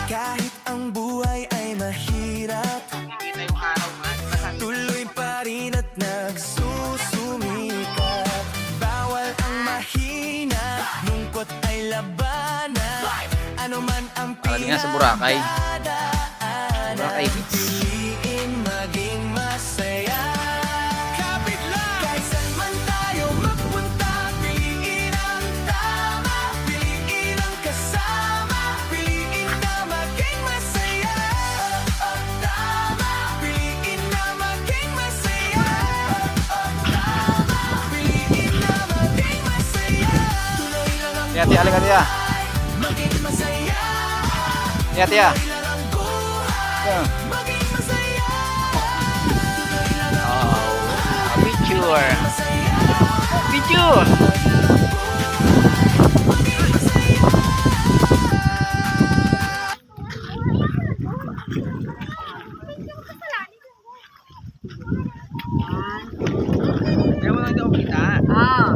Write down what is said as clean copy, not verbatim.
Kahit ang buhay ay mahirap, Nakikita yung araw nga. tuloy pa rin at nagsusumikap. Bawal ang mahina, lungkot ay labanan. Ano man ang Parating nga sa Boracay. pinagdadaanan, Boracay Beach. piliin maging masaya. Kapit lang, kahit saan man tayo magpunta, piliin ang tama, piliin ang kasama, piliin na maging masaya. Tama, piliin na maging masaya. Tama, piliin na maging masaya. Tuloy lang ang Tiya, tiya, halika tiya. maging masaya. Tiya, tiya. Tuloy lang ang buhay, maging masaya. Tuloy lang ang Oh, picture. masaya. Picture. Maging masaya. Kaya mo lang ito kita. Ah.